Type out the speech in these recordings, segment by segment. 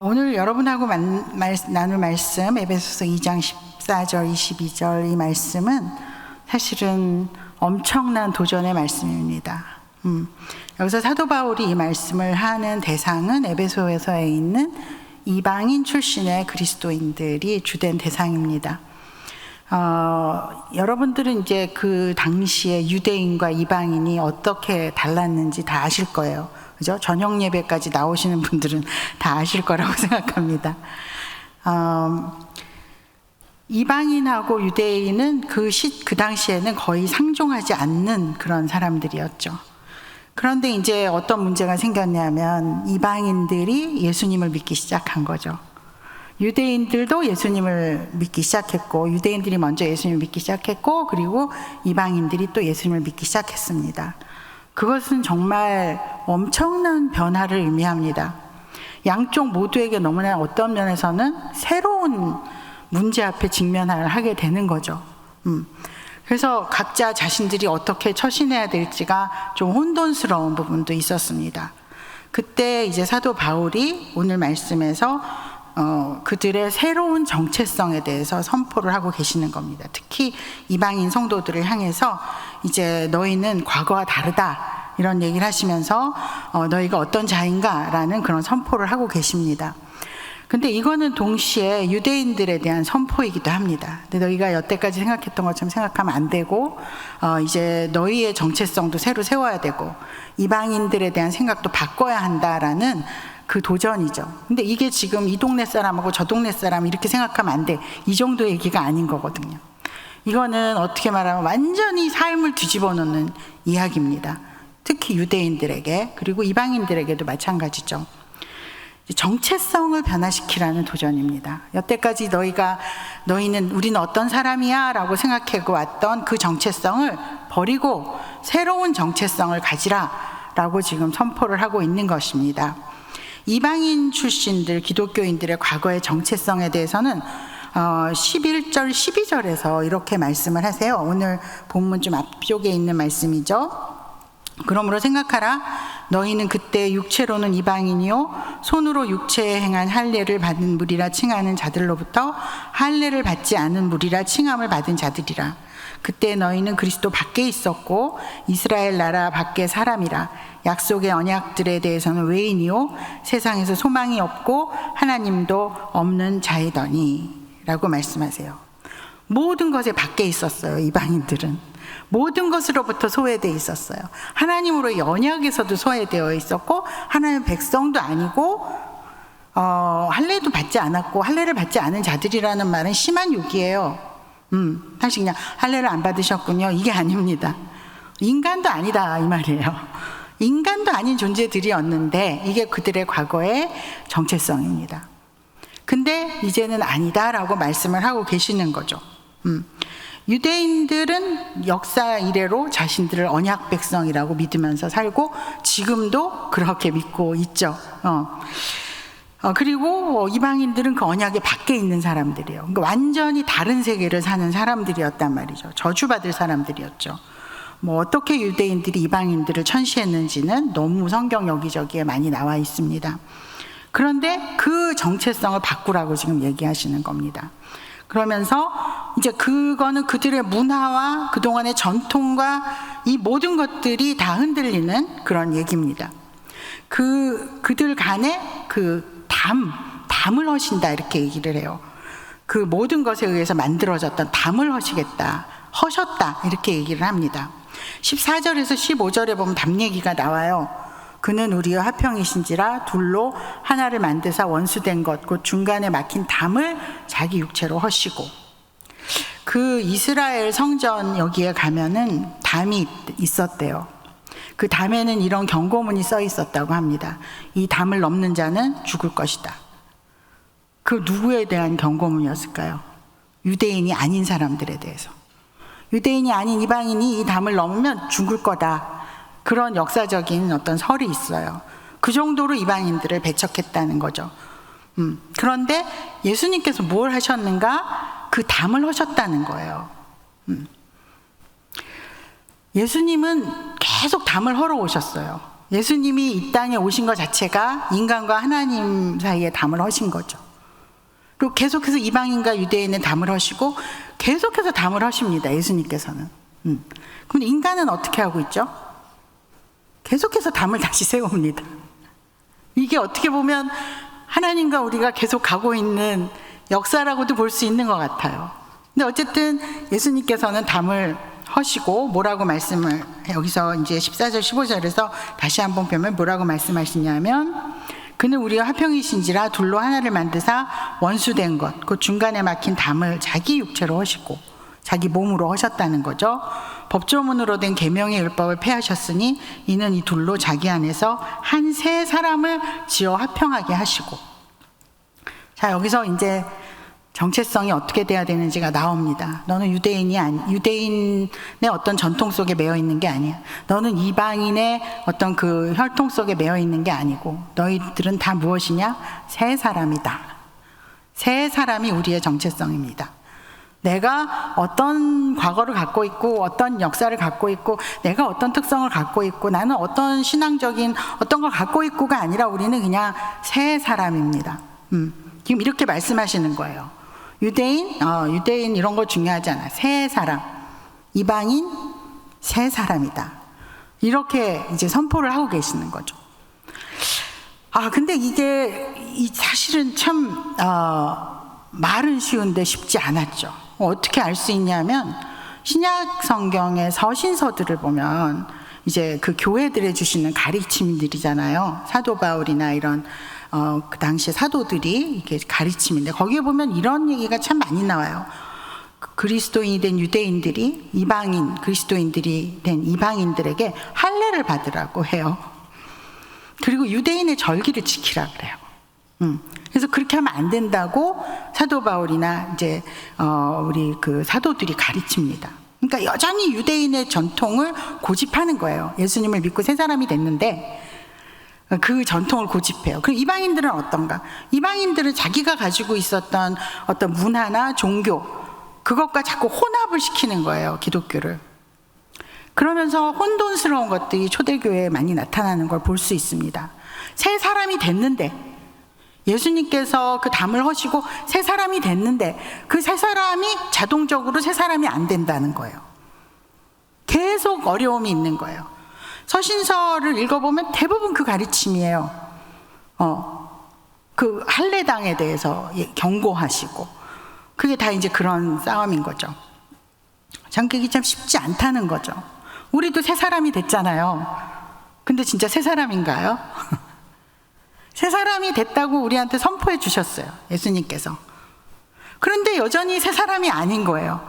오늘 여러분하고 나눌 말씀 에베소서 2장 14절 22절 이 말씀은 사실은 엄청난 도전의 말씀입니다. 여기서 사도 바울이 이 말씀을 하는 대상은 에베소에서에 있는 이방인 출신의 그리스도인들이 주된 대상입니다. 여러분들은 이제 그 당시에 유대인과 이방인이 어떻게 달랐는지 다 아실 거예요. 그죠? 저녁 예배까지 나오시는 분들은 다 아실 거라고 생각합니다. 이방인하고 유대인은 그 당시에는 거의 상종하지 않는 그런 사람들이었죠. 그런데 이제 어떤 문제가 생겼냐면 이방인들이 예수님을 믿기 시작한 거죠. 유대인들도 예수님을 믿기 시작했고, 유대인들이 먼저 예수님을 믿기 시작했고, 그리고 이방인들이 또 예수님을 믿기 시작했습니다. 그것은 정말 엄청난 변화를 의미합니다. 양쪽 모두에게 너무나 어떤 면에서는 새로운 문제 앞에 직면하게 되는 거죠. 그래서 각자 자신들이 어떻게 처신해야 될지가 좀 혼돈스러운 부분도 있었습니다. 그때 이제 사도 바울이 오늘 말씀에서 그들의 새로운 정체성에 대해서 선포를 하고 계시는 겁니다. 특히 이방인 성도들을 향해서 이제 너희는 과거와 다르다 이런 얘기를 하시면서 너희가 어떤 자인가라는 그런 선포를 하고 계십니다. 근데 이거는 동시에 유대인들에 대한 선포이기도 합니다. 근데 너희가 여태까지 생각했던 것처럼 생각하면 안 되고 이제 너희의 정체성도 새로 세워야 되고 이방인들에 대한 생각도 바꿔야 한다라는 그 도전이죠. 근데 이게 지금 이 동네 사람하고 저 동네 사람 이렇게 생각하면 안 돼. 이 정도 얘기가 아닌 거거든요. 이거는 어떻게 말하면 완전히 삶을 뒤집어 놓는 이야기입니다. 특히 유대인들에게 그리고 이방인들에게도 마찬가지죠. 정체성을 변화시키라는 도전입니다. 여태까지 우리는 어떤 사람이야 라고 생각해 왔던 그 정체성을 버리고 새로운 정체성을 가지라 라고 지금 선포를 하고 있는 것입니다. 이방인 출신들 기독교인들의 과거의 정체성에 대해서는 11절 12절에서 이렇게 말씀을 하세요. 오늘 본문 좀 앞쪽에 있는 말씀이죠. 그러므로 생각하라. 너희는 그때 육체로는 이방인이요 손으로 육체에 행한 할례를 받은 무리라 칭하는 자들로부터 할례를 받지 않은 무리라 칭함을 받은 자들이라. 그때 너희는 그리스도 밖에 있었고 이스라엘 나라 밖의 사람이라. 약속의 언약들에 대해서는 외인이요 세상에서 소망이 없고 하나님도 없는 자이더니 라고 말씀하세요. 모든 것에 밖에 있었어요. 이방인들은 모든 것으로부터 소외되어 있었어요. 하나님으로의 언약에서도 소외되어 있었고 하나님의 백성도 아니고 할례도 받지 않았고 할례를 받지 않은 자들이라는 말은 심한 욕이에요. 사실 그냥 할례를 안 받으셨군요 이게 아닙니다. 인간도 아니다 이 말이에요. 인간도 아닌 존재들이었는데 이게 그들의 과거의 정체성입니다. 근데 이제는 아니다라고 말씀을 하고 계시는 거죠. 유대인들은 역사 이래로 자신들을 언약 백성이라고 믿으면서 살고 지금도 그렇게 믿고 있죠. 그리고 이방인들은 그 언약의 밖에 있는 사람들이에요. 그러니까 완전히 다른 세계를 사는 사람들이었단 말이죠. 저주받을 사람들이었죠. 어떻게 유대인들이 이방인들을 천시했는지는 너무 성경 여기저기에 많이 나와 있습니다. 그런데 그 정체성을 바꾸라고 지금 얘기하시는 겁니다. 그러면서 이제 그거는 그들의 문화와 그동안의 전통과 이 모든 것들이 다 흔들리는 그런 얘기입니다. 그들 간에 담을 허신다 이렇게 얘기를 해요. 그 모든 것에 의해서 만들어졌던 담을 허셨다 이렇게 얘기를 합니다. 14절에서 15절에 보면 담 얘기가 나와요. 그는 우리의 화평이신지라 둘로 하나를 만드사 원수된 것 곧 중간에 막힌 담을 자기 육체로 허시고. 그 이스라엘 성전 여기에 가면은 담이 있었대요. 그 담에는 이런 경고문이 써 있었다고 합니다. 이 담을 넘는 자는 죽을 것이다. 그 누구에 대한 경고문이었을까요? 유대인이 아닌 사람들에 대해서. 유대인이 아닌 이방인이 이 담을 넘으면 죽을 거다. 그런 역사적인 어떤 설이 있어요. 그 정도로 이방인들을 배척했다는 거죠. 그런데 예수님께서 뭘 하셨는가? 그 담을 허셨다는 거예요. 예수님은 계속 담을 헐어 오셨어요. 예수님이 이 땅에 오신 것 자체가 인간과 하나님 사이에 담을 허신 거죠. 그리고 계속해서 이방인과 유대인은 담을 허시고 계속해서 담을 허십니다. 예수님께서는. 그런데 인간은 어떻게 하고 있죠? 계속해서 담을 다시 세웁니다. 이게 어떻게 보면 하나님과 우리가 계속 가고 있는 역사라고도 볼 수 있는 것 같아요. 근데 어쨌든 예수님께서는 담을 허시고 뭐라고 말씀을, 여기서 이제 14절 15절에서 다시 한번 보면 뭐라고 말씀하시냐면, 그는 우리와 화평이신지라 둘로 하나를 만드사 원수된 것 그 중간에 막힌 담을 자기 육체로 허시고 자기 몸으로 하셨다는 거죠. 법조문으로 된 계명의 율법을 폐하셨으니 이는 이 둘로 자기 안에서 한 새 사람을 지어 화평하게 하시고. 자, 여기서 이제 정체성이 어떻게 돼야 되는지가 나옵니다. 너는 유대인의 어떤 전통 속에 매여 있는 게 아니야. 너는 이방인의 어떤 그 혈통 속에 매여 있는 게 아니고 너희들은 다 무엇이냐? 새 사람이다. 새 사람이 우리의 정체성입니다. 내가 어떤 과거를 갖고 있고 어떤 역사를 갖고 있고 내가 어떤 특성을 갖고 있고 나는 어떤 신앙적인 어떤 걸 갖고 있고가 아니라 우리는 그냥 새 사람입니다. 지금 이렇게 말씀하시는 거예요. 유대인 이런 거 중요하지 않아. 새 사람, 이방인 새 사람이다. 이렇게 이제 선포를 하고 계시는 거죠. 근데 이게 사실은 참 말은 쉬운데 쉽지 않았죠. 어떻게 알 수 있냐면 신약 성경의 서신서들을 보면 이제 그 교회들에 주시는 가르침들이잖아요. 사도 바울이나 이런 그 당시에 사도들이 이렇게 가르침인데 거기에 보면 이런 얘기가 참 많이 나와요. 그리스도인이 된 유대인들이 그리스도인들이 된 이방인들에게 할례를 받으라고 해요. 그리고 유대인의 절기를 지키라 그래요. 그래서 그렇게 하면 안 된다고 사도 바울이나 이제 우리 그 사도들이 가르칩니다. 그러니까 여전히 유대인의 전통을 고집하는 거예요. 예수님을 믿고 새 사람이 됐는데 그 전통을 고집해요. 그럼 이방인들은 어떤가? 이방인들은 자기가 가지고 있었던 어떤 문화나 종교 그것과 자꾸 혼합을 시키는 거예요. 기독교를. 그러면서 혼돈스러운 것들이 초대교회에 많이 나타나는 걸 볼 수 있습니다. 새 사람이 됐는데 예수님께서 그 담을 허시고 새 사람이 됐는데 그 새 사람이 자동적으로 새 사람이 안 된다는 거예요. 계속 어려움이 있는 거예요. 서신서를 읽어보면 대부분 그 가르침이에요. 그 할례당에 대해서 경고하시고 그게 다 이제 그런 싸움인 거죠. 그게 참 쉽지 않다는 거죠. 우리도 새 사람이 됐잖아요. 근데 진짜 새 사람인가요? 새 사람이 됐다고 우리한테 선포해 주셨어요. 예수님께서. 그런데 여전히 새 사람이 아닌 거예요.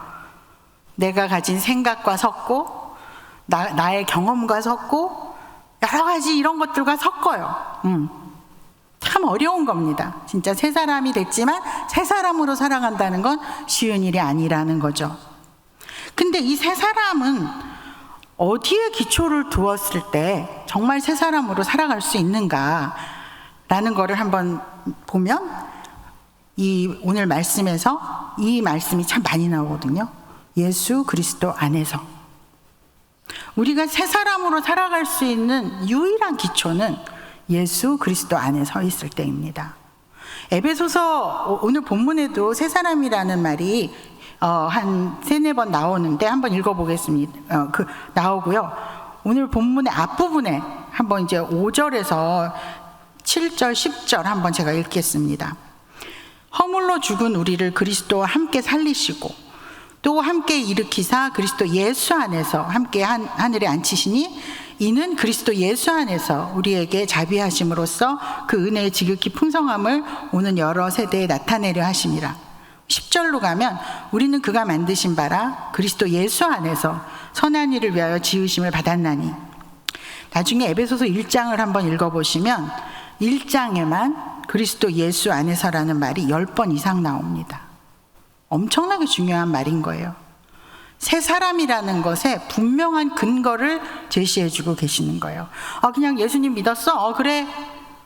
내가 가진 생각과 섞고 나의 경험과 섞고 여러 가지 이런 것들과 섞어요. 참 어려운 겁니다. 진짜 새 사람이 됐지만 새 사람으로 살아간다는 건 쉬운 일이 아니라는 거죠. 근데 이 새 사람은 어디에 기초를 두었을 때 정말 새 사람으로 살아갈 수 있는가라는 거를 한번 보면 이 오늘 말씀에서 이 말씀이 참 많이 나오거든요. 예수 그리스도 안에서. 우리가 새 사람으로 살아갈 수 있는 유일한 기초는 예수 그리스도 안에 서 있을 때입니다. 에베소서 오늘 본문에도 새 사람이라는 말이 한 3-4번 나오는데 한번 읽어보겠습니다. 나오고요. 오늘 본문의 앞부분에 한번 이제 5절에서 7절, 10절 한번 제가 읽겠습니다. 허물로 죽은 우리를 그리스도와 함께 살리시고 또 함께 일으키사 그리스도 예수 안에서 함께 하늘에 앉히시니 이는 그리스도 예수 안에서 우리에게 자비하심으로써 그 은혜의 지극히 풍성함을 오는 여러 세대에 나타내려 하심이라. 10절로 가면 우리는 그가 만드신 바라 그리스도 예수 안에서 선한 일을 위하여 지으심을 받았나니. 나중에 에베소서 1장을 한번 읽어보시면 1장에만 그리스도 예수 안에서라는 말이 10번 이상 나옵니다. 엄청나게 중요한 말인 거예요. 새 사람이라는 것에 분명한 근거를 제시해주고 계시는 거예요. 그냥 예수님 믿었어? 그래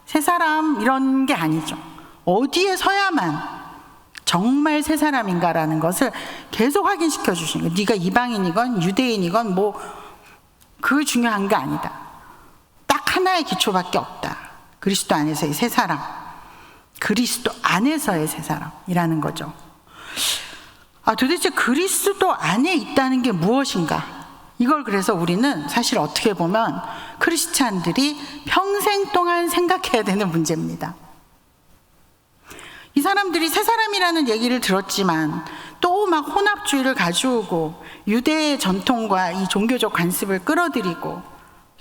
새 사람 이런 게 아니죠. 어디에 서야만 정말 새 사람인가라는 것을 계속 확인시켜 주시는 거예요. 네가 이방인이건 유대인이건 뭐 그 중요한 게 아니다. 딱 하나의 기초밖에 없다. 그리스도 안에서의 새 사람, 그리스도 안에서의 새 사람이라는 거죠. 도대체 그리스도 안에 있다는 게 무엇인가? 이걸 그래서 우리는 사실 어떻게 보면 크리스찬들이 평생 동안 생각해야 되는 문제입니다. 이 사람들이 새 사람이라는 얘기를 들었지만 또 막 혼합주의를 가져오고 유대의 전통과 이 종교적 관습을 끌어들이고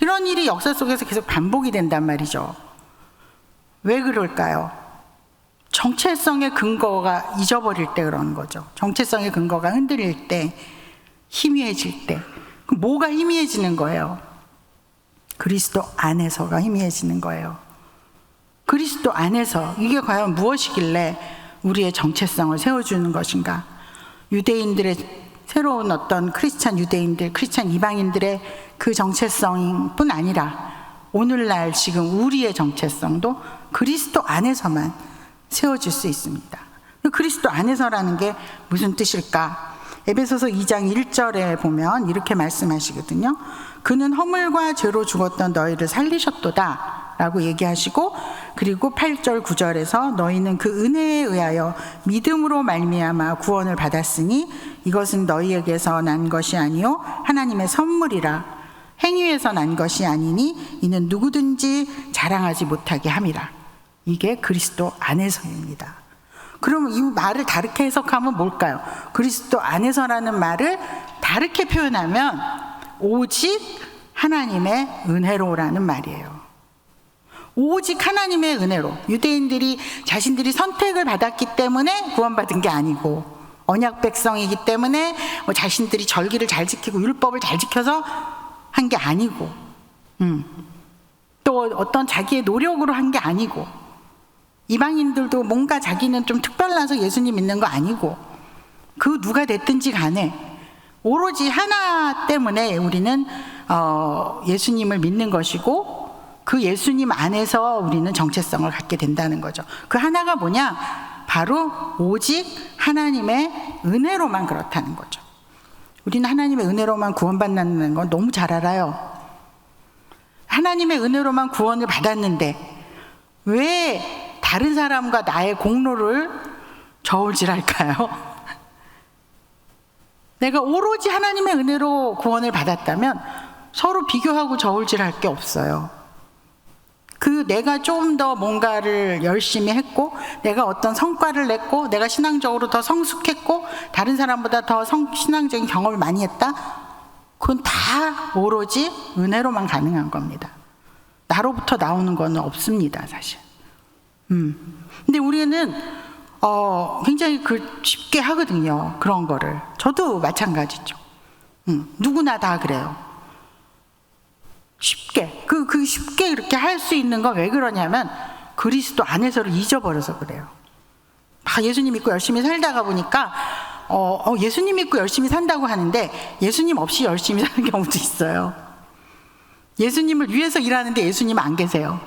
이런 일이 역사 속에서 계속 반복이 된단 말이죠. 왜 그럴까요? 정체성의 근거가 잊어버릴 때 그러는 거죠. 정체성의 근거가 흔들릴 때, 희미해질 때. 그럼 뭐가 희미해지는 거예요? 그리스도 안에서가 희미해지는 거예요. 그리스도 안에서 이게 과연 무엇이길래 우리의 정체성을 세워주는 것인가? 유대인들의 새로운 어떤 크리스찬 유대인들, 크리스찬 이방인들의 그 정체성뿐 아니라 오늘날 지금 우리의 정체성도 그리스도 안에서만 세워질 수 있습니다. 그리스도 안에서라는 게 무슨 뜻일까? 에베소서 2장 1절에 보면 이렇게 말씀하시거든요. 그는 허물과 죄로 죽었던 너희를 살리셨도다 라고 얘기하시고, 그리고 8절 9절에서 너희는 그 은혜에 의하여 믿음으로 말미암아 구원을 받았으니 이것은 너희에게서 난 것이 아니요 하나님의 선물이라. 행위에서 난 것이 아니니 이는 누구든지 자랑하지 못하게 함이라. 이게 그리스도 안에서입니다. 그러면 이 말을 다르게 해석하면 뭘까요? 그리스도 안에서라는 말을 다르게 표현하면 오직 하나님의 은혜로라는 말이에요. 오직 하나님의 은혜로. 유대인들이 자신들이 선택을 받았기 때문에 구원받은 게 아니고, 언약 백성이기 때문에 자신들이 절기를 잘 지키고 율법을 잘 지켜서 한 게 아니고, 또 어떤 자기의 노력으로 한 게 아니고, 이방인들도 뭔가 자기는 좀 특별나서 예수님 믿는 거 아니고, 그 누가 됐든지 간에 오로지 하나 때문에 우리는 예수님을 믿는 것이고, 그 예수님 안에서 우리는 정체성을 갖게 된다는 거죠. 그 하나가 뭐냐? 바로 오직 하나님의 은혜로만 그렇다는 거죠. 우리는 하나님의 은혜로만 구원받는다는 건 너무 잘 알아요. 하나님의 은혜로만 구원을 받았는데 왜 다른 사람과 나의 공로를 저울질할까요? 내가 오로지 하나님의 은혜로 구원을 받았다면 서로 비교하고 저울질할 게 없어요. 내가 좀 더 뭔가를 열심히 했고, 내가 어떤 성과를 냈고, 내가 신앙적으로 더 성숙했고, 다른 사람보다 더 신앙적인 경험을 많이 했다? 그건 다 오로지 은혜로만 가능한 겁니다. 나로부터 나오는 건 없습니다, 사실. 근데 우리는 굉장히 쉽게 하거든요, 그런 거를. 저도 마찬가지죠. 누구나 다 그래요. 쉽게 쉽게 이렇게 할 수 있는 건 왜 그러냐면 그리스도 안에서를 잊어버려서 그래요. 예수님 믿고 열심히 살다가 보니까 예수님 믿고 열심히 산다고 하는데 예수님 없이 열심히 사는 경우도 있어요. 예수님을 위해서 일하는데 예수님 안 계세요.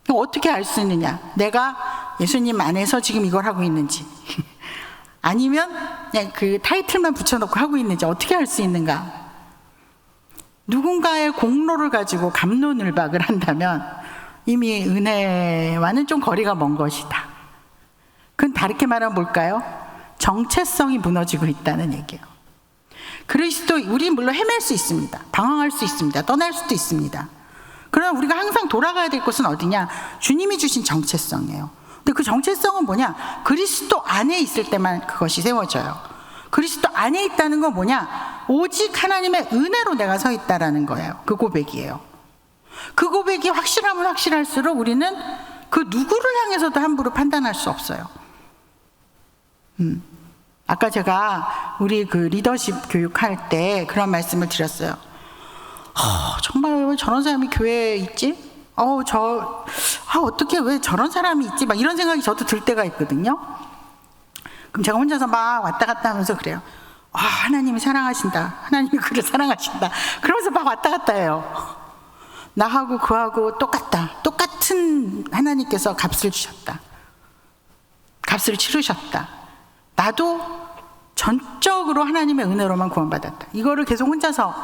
어떻게 알 수 있느냐? 내가 예수님 안에서 지금 이걸 하고 있는지 아니면 그냥 그 타이틀만 붙여놓고 하고 있는지 어떻게 알 수 있는가? 누군가의 공로를 가지고 갑론을박을 한다면 이미 은혜와는 좀 거리가 먼 것이다. 그건 다르게 말하면 뭘까요? 정체성이 무너지고 있다는 얘기예요. 그리스도, 우리 물론 헤맬 수 있습니다. 방황할 수 있습니다. 떠날 수도 있습니다. 그러나 우리가 항상 돌아가야 될 곳은 어디냐? 주님이 주신 정체성이에요. 근데 그 정체성은 뭐냐? 그리스도 안에 있을 때만 그것이 세워져요. 그리스도 안에 있다는 건 뭐냐? 오직 하나님의 은혜로 내가 서 있다라는 거예요. 그 고백이에요. 그 고백이 확실하면 확실할수록 우리는 그 누구를 향해서도 함부로 판단할 수 없어요. 아까 제가 우리 그 리더십 교육할 때 그런 말씀을 드렸어요. 정말 왜 저런 사람이 교회에 있지? 어떻게 왜 저런 사람이 있지? 막 이런 생각이 저도 들 때가 있거든요. 그럼 제가 혼자서 막 왔다 갔다 하면서 그래요. 하나님이 사랑하신다. 하나님이 그를 사랑하신다. 그러면서 막 왔다 갔다 해요. 나하고 그하고 똑같은 하나님께서 값을 주셨다. 값을 치르셨다. 나도 전적으로 하나님의 은혜로만 구원받았다. 이거를 계속 혼자서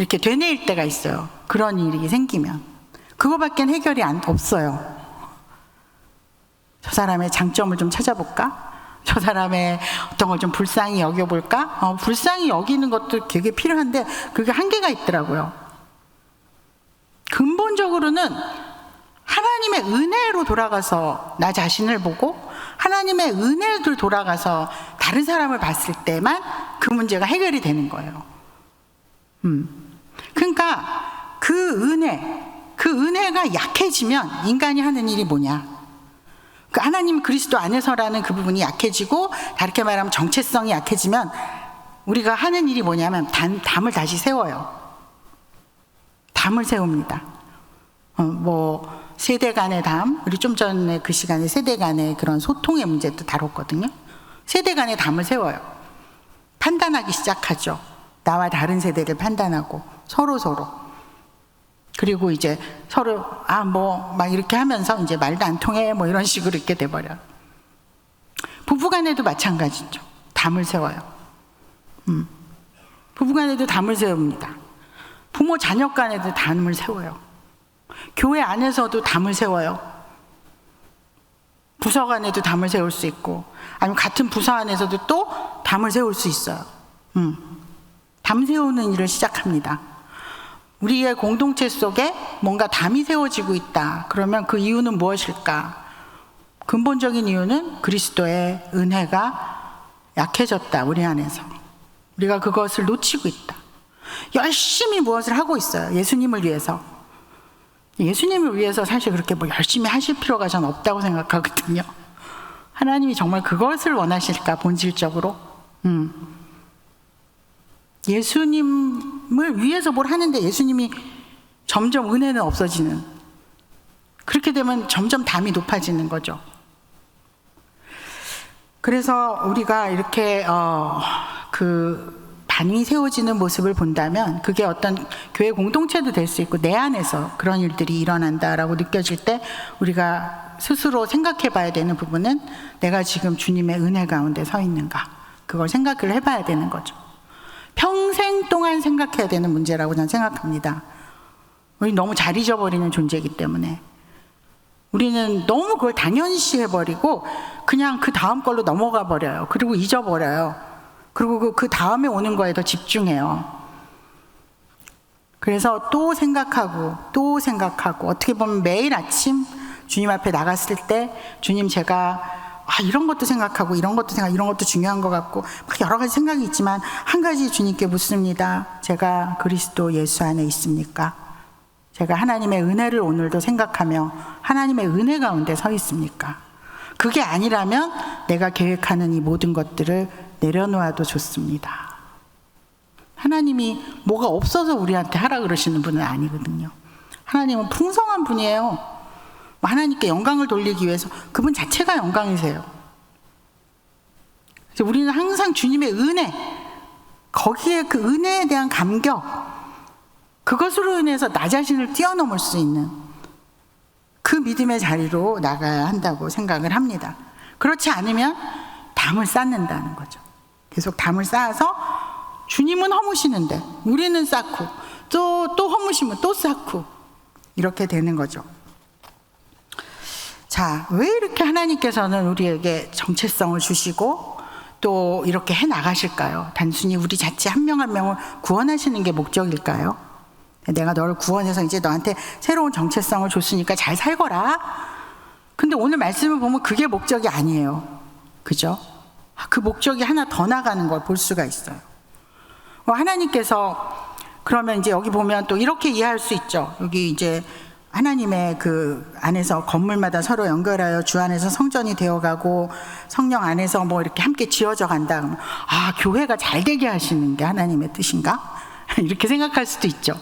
이렇게 되뇌일 때가 있어요. 그런 일이 생기면. 그거밖엔 해결이 없어요. 저 사람의 장점을 좀 찾아볼까? 저 사람의 어떤 걸 좀 불쌍히 여겨볼까? 불쌍히 여기는 것도 되게 필요한데 그게 한계가 있더라고요. 근본적으로는 하나님의 은혜로 돌아가서 나 자신을 보고 하나님의 은혜로 돌아가서 다른 사람을 봤을 때만 그 문제가 해결이 되는 거예요. 그러니까 그 은혜가 약해지면 인간이 하는 일이 뭐냐? 그 하나님 그리스도 안에서라는 그 부분이 약해지고, 다르게 말하면 정체성이 약해지면 우리가 하는 일이 뭐냐면 담을 다시 세워요. 담을 세웁니다. 세대 간의 담, 우리 좀 전에 그 시간에 세대 간의 그런 소통의 문제도 다뤘거든요. 세대 간의 담을 세워요. 판단하기 시작하죠. 나와 다른 세대를 판단하고 서로. 그리고 이제 서로 막 이렇게 하면서 이제 말도 안 통해 뭐 이런 식으로 이렇게 돼버려. 부부간에도 마찬가지죠. 담을 세워요. 부부간에도 담을 세웁니다. 부모 자녀 간에도 담을 세워요. 교회 안에서도 담을 세워요. 부서 간에도 담을 세울 수 있고, 아니면 같은 부서 안에서도 또 담을 세울 수 있어요. 담 세우는 일을 시작합니다. 우리의 공동체 속에 뭔가 담이 세워지고 있다. 그러면 그 이유는 무엇일까? 근본적인 이유는 그리스도의 은혜가 약해졌다. 우리 안에서. 우리가 그것을 놓치고 있다. 열심히 무엇을 하고 있어요. 예수님을 위해서. 예수님을 위해서 사실 그렇게 열심히 하실 필요가 전 없다고 생각하거든요. 하나님이 정말 그것을 원하실까, 본질적으로? 예수님을 위해서 뭘 하는데 예수님이 점점 은혜는 없어지는, 그렇게 되면 점점 담이 높아지는 거죠. 그래서 우리가 이렇게 담이 세워지는 모습을 본다면 그게 어떤 교회 공동체도 될 수 있고 내 안에서 그런 일들이 일어난다라고 느껴질 때 우리가 스스로 생각해 봐야 되는 부분은 내가 지금 주님의 은혜 가운데 서 있는가, 그걸 생각을 해봐야 되는 거죠. 평생 동안 생각해야 되는 문제라고 저는 생각합니다. 우리 너무 잘 잊어버리는 존재이기 때문에 우리는 너무 그걸 당연시 해버리고 그냥 그 다음 걸로 넘어가 버려요. 그리고 잊어버려요. 그리고 그 다음에 오는 거에 더 집중해요. 그래서 또 생각하고 어떻게 보면 매일 아침 주님 앞에 나갔을 때 주님, 제가 이런 것도 생각하고 이런 것도 중요한 것 같고 막 여러 가지 생각이 있지만 한 가지 주님께 묻습니다. 제가 그리스도 예수 안에 있습니까? 제가 하나님의 은혜를 오늘도 생각하며 하나님의 은혜 가운데 서 있습니까? 그게 아니라면 내가 계획하는 이 모든 것들을 내려놓아도 좋습니다. 하나님이 뭐가 없어서 우리한테 하라 그러시는 분은 아니거든요. 하나님은 풍성한 분이에요. 하나님께 영광을 돌리기 위해서 그분 자체가 영광이세요. 그래서 우리는 항상 주님의 은혜, 거기에 그 은혜에 대한 감격, 그것으로 인해서 나 자신을 뛰어넘을 수 있는 그 믿음의 자리로 나가야 한다고 생각을 합니다. 그렇지 않으면 담을 쌓는다는 거죠. 계속 담을 쌓아서 주님은 허무시는데 우리는 쌓고 또 허무시면 또 쌓고 이렇게 되는 거죠. 자, 왜 이렇게 하나님께서는 우리에게 정체성을 주시고 또 이렇게 해 나가실까요? 단순히 우리 자체 한 명 한 명을 구원하시는 게 목적일까요? 내가 너를 구원해서 이제 너한테 새로운 정체성을 줬으니까 잘 살거라. 근데 오늘 말씀을 보면 그게 목적이 아니에요. 그죠? 그 목적이 하나 더 나가는 걸 볼 수가 있어요. 하나님께서 그러면 이제 여기 보면 또 이렇게 이해할 수 있죠. 여기 이제 하나님의 그 안에서 건물마다 서로 연결하여 주 안에서 성전이 되어가고 성령 안에서 뭐 이렇게 함께 지어져 간다. 그러면 교회가 잘 되게 하시는 게 하나님의 뜻인가? 이렇게 생각할 수도 있죠.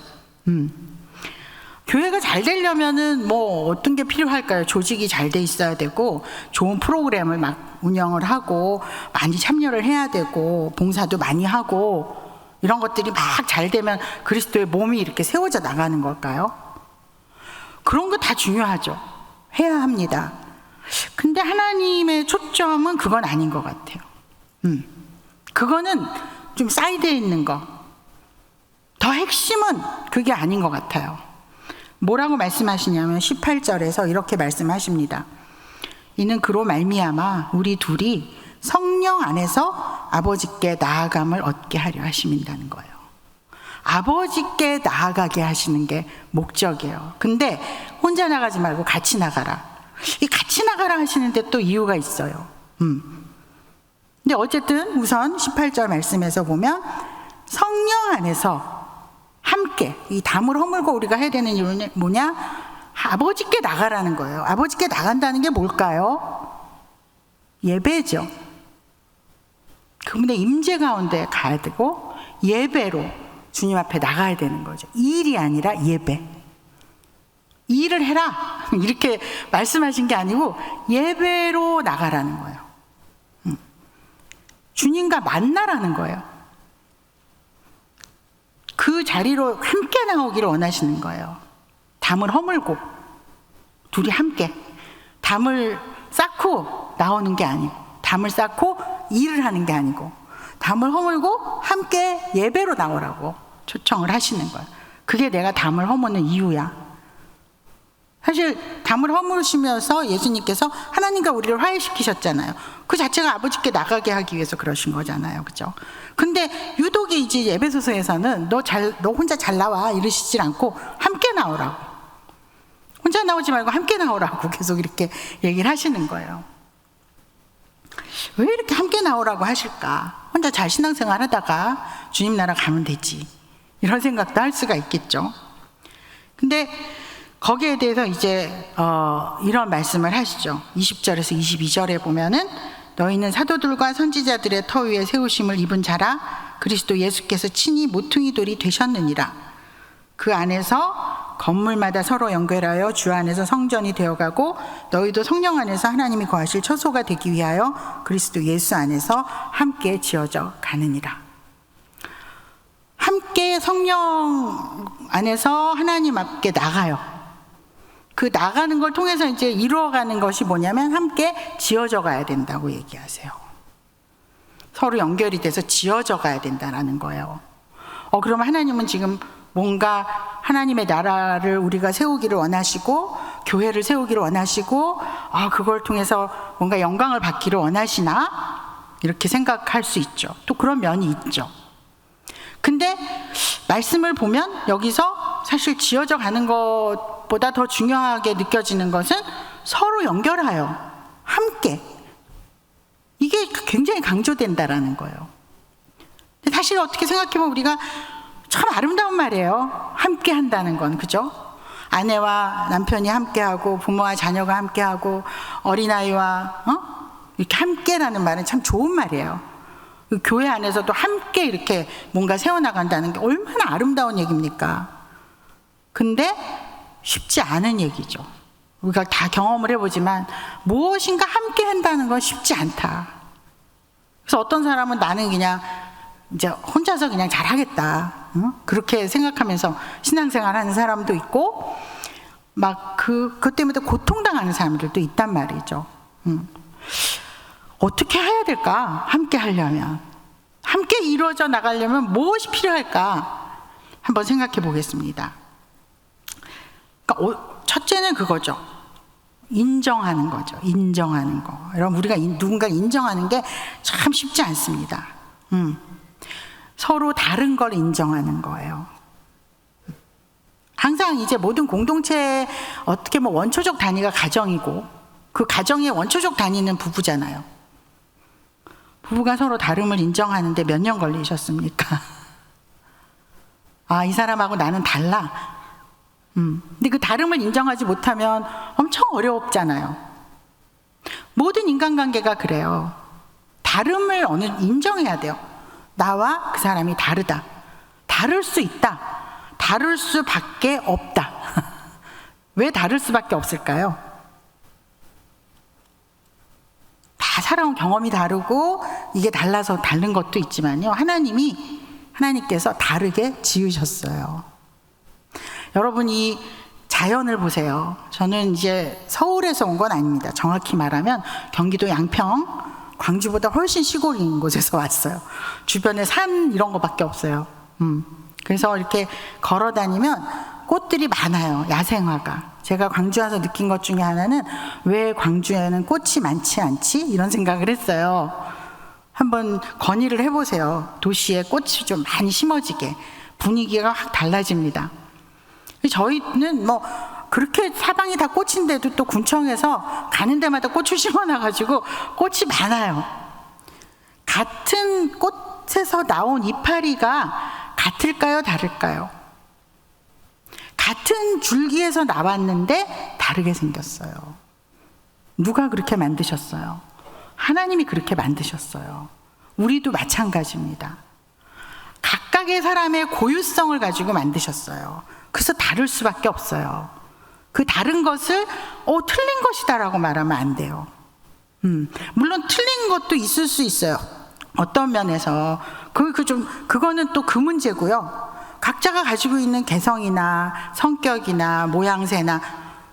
교회가 잘 되려면은 뭐 어떤 게 필요할까요? 조직이 잘 돼 있어야 되고 좋은 프로그램을 막 운영을 하고 많이 참여를 해야 되고 봉사도 많이 하고 이런 것들이 막 잘 되면 그리스도의 몸이 이렇게 세워져 나가는 걸까요? 그런 거 다 중요하죠. 해야 합니다. 근데 하나님의 초점은 그건 아닌 것 같아요. 그거는 좀 사이드에 있는 거, 더 더 핵심은 그게 아닌 것 같아요. 뭐라고 말씀하시냐면 18절에서 이렇게 말씀하십니다. 이는 그로 말미암아 우리 둘이 성령 안에서 아버지께 나아감을 얻게 하려 하심이라는 거예요. 아버지께 나아가게 하시는 게 목적이에요. 근데 혼자 나가지 말고 같이 나가라. 이 같이 나가라 하시는데 또 이유가 있어요. 근데 어쨌든 우선 18절 말씀에서 보면 성령 안에서 함께 이 담을 허물고 우리가 해야 되는 이유는 뭐냐? 아버지께 나가라는 거예요. 아버지께 나간다는 게 뭘까요? 예배죠. 그분의 임재 가운데 가야 되고 예배로 주님 앞에 나가야 되는 거죠. 일이 아니라 예배. 일을 해라 이렇게 말씀하신 게 아니고 예배로 나가라는 거예요. 주님과 만나라는 거예요. 그 자리로 함께 나오기를 원하시는 거예요. 담을 허물고 둘이 함께 담을 쌓고 나오는 게 아니고, 담을 쌓고 일을 하는 게 아니고, 담을 허물고 함께 예배로 나오라고 초청을 하시는 거예요. 그게 내가 담을 허무는 이유야. 사실 담을 허무시면서 예수님께서 하나님과 우리를 화해시키셨잖아요. 그 자체가 아버지께 나가게 하기 위해서 그러신 거잖아요. 그죠? 근데 유독 이제 에베소서에서는 너 혼자 잘 나와 이러시질 않고 함께 나오라고, 혼자 나오지 말고 함께 나오라고 계속 이렇게 얘기를 하시는 거예요. 왜 이렇게 함께 나오라고 하실까? 혼자 잘 신앙생활 하다가 주님 나라 가면 되지, 이런 생각도 할 수가 있겠죠. 근데 거기에 대해서 이제 이런 말씀을 하시죠. 20절에서 22절에 보면은 너희는 사도들과 선지자들의 터 위에 세우심을 입은 자라 그리스도 예수께서 친히 모퉁이 돌이 되셨느니라. 그 안에서 건물마다 서로 연결하여 주 안에서 성전이 되어가고 너희도 성령 안에서 하나님이 거하실 처소가 되기 위하여 그리스도 예수 안에서 함께 지어져 가느니라. 함께 성령 안에서 하나님 앞에 나가요. 그 나가는 걸 통해서 이제 이루어가는 것이 뭐냐면 함께 지어져 가야 된다고 얘기하세요. 서로 연결이 돼서 지어져 가야 된다는 거예요. 그러면 하나님은 지금 뭔가 하나님의 나라를 우리가 세우기를 원하시고 교회를 세우기를 원하시고 그걸 통해서 뭔가 영광을 받기를 원하시나? 이렇게 생각할 수 있죠. 또 그런 면이 있죠. 근데 말씀을 보면 여기서 사실 지어져 가는 것보다 더 중요하게 느껴지는 것은 서로 연결하여 함께, 이게 굉장히 강조된다라는 거예요. 근데 사실 어떻게 생각해보면 우리가 참 아름다운 말이에요. 함께 한다는 건, 그죠? 아내와 남편이 함께하고 부모와 자녀가 함께하고 어린아이와 이렇게 함께라는 말은 참 좋은 말이에요. 교회 안에서도 함께 이렇게 뭔가 세워나간다는 게 얼마나 아름다운 얘기입니까? 근데 쉽지 않은 얘기죠. 우리가 다 경험을 해보지만 무엇인가 함께 한다는 건 쉽지 않다. 그래서 어떤 사람은 나는 그냥 이제 혼자서 그냥 잘하겠다, 그렇게 생각하면서 신앙생활 하는 사람도 있고 막 그것 때문에 고통당하는 사람들도 있단 말이죠. 어떻게 해야 될까? 함께 하려면, 함께 이루어져 나가려면 무엇이 필요할까? 한번 생각해 보겠습니다. 그러니까 첫째는 그거죠. 인정하는 거죠. 인정하는 거. 여러분, 우리가 누군가 인정하는 게 참 쉽지 않습니다. 서로 다른 걸 인정하는 거예요. 항상 이제 모든 공동체 어떻게 원초적 단위가 가정이고 그 가정의 원초적 단위는 부부잖아요. 부부가 서로 다름을 인정하는데 몇 년 걸리셨습니까? 이 사람하고 나는 달라. 근데 그 다름을 인정하지 못하면 엄청 어렵잖아요. 모든 인간관계가 그래요. 다름을 인정해야 돼요. 나와 그 사람이 다르다. 다를 수 있다. 다를 수밖에 없다. 왜 다를 수밖에 없을까요? 다 살아온 경험이 다르고 이게 달라서 다른 것도 있지만요, 하나님께서 다르게 지으셨어요. 여러분이 자연을 보세요. 저는 이제 서울에서 온 건 아닙니다. 정확히 말하면 경기도 양평, 광주보다 훨씬 시골인 곳에서 왔어요. 주변에 산 이런 거밖에 없어요. 그래서 이렇게 걸어 다니면 꽃들이 많아요. 야생화가. 제가 광주 와서 느낀 것 중에 하나는 왜 광주에는 꽃이 많지 않지? 이런 생각을 했어요. 한번 건의를 해보세요. 도시에 꽃이 좀 많이 심어지게. 분위기가 확 달라집니다. 저희는 뭐 그렇게 사방이 다 꽃인데도 또 군청에서 가는 데마다 꽃을 심어놔가지고 꽃이 많아요. 같은 꽃에서 나온 이파리가 같을까요? 다를까요? 같은 줄기에서 나왔는데 다르게 생겼어요. 누가 그렇게 만드셨어요? 하나님이 그렇게 만드셨어요. 우리도 마찬가지입니다. 각각의 사람의 고유성을 가지고 만드셨어요. 그래서 다를 수밖에 없어요. 그 다른 것을 틀린 것이다라고 말하면 안 돼요. 물론 틀린 것도 있을 수 있어요. 어떤 면에서 그거는 또 그 문제고요. 각자가 가지고 있는 개성이나 성격이나 모양새나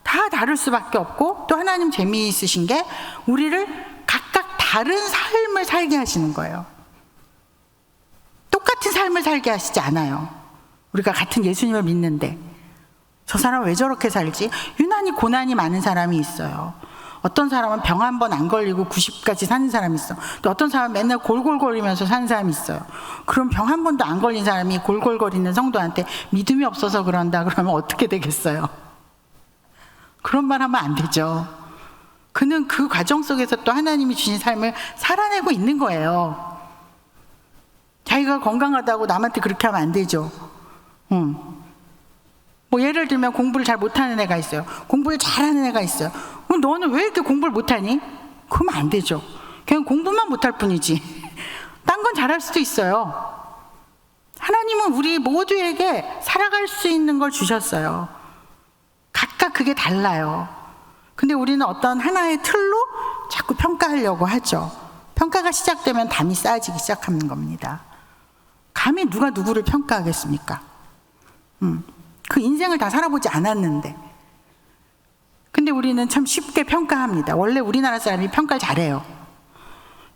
다 다를 수밖에 없고, 또 하나님 재미있으신 게 우리를 각각 다른 삶을 살게 하시는 거예요. 똑같은 삶을 살게 하시지 않아요. 우리가 같은 예수님을 믿는데 저 사람은 왜 저렇게 살지? 유난히 고난이 많은 사람이 있어요. 어떤 사람은 병 한 번 안 걸리고 90까지 사는 사람이 있어. 또 어떤 사람은 맨날 골골거리면서 사는 사람이 있어요. 그럼 병 한 번도 안 걸린 사람이 골골거리는 성도한테 믿음이 없어서 그런다 그러면 어떻게 되겠어요? 그런 말 하면 안 되죠. 그는 그 과정 속에서 또 하나님이 주신 삶을 살아내고 있는 거예요. 자기가 건강하다고 남한테 그렇게 하면 안 되죠. 뭐 예를 들면 공부를 잘 못하는 애가 있어요. 공부를 잘하는 애가 있어요. 너는 왜 이렇게 공부를 못하니? 그러면 안 되죠. 그냥 공부만 못할 뿐이지 딴 건 잘할 수도 있어요. 하나님은 우리 모두에게 살아갈 수 있는 걸 주셨어요. 각각 그게 달라요. 근데 우리는 어떤 하나의 틀로 자꾸 평가하려고 하죠. 평가가 시작되면 담이 쌓여지기 시작하는 겁니다. 감히 누가 누구를 평가하겠습니까? 그 인생을 다 살아보지 않았는데. 근데 우리는 참 쉽게 평가합니다. 원래 우리나라 사람이 평가를 잘해요.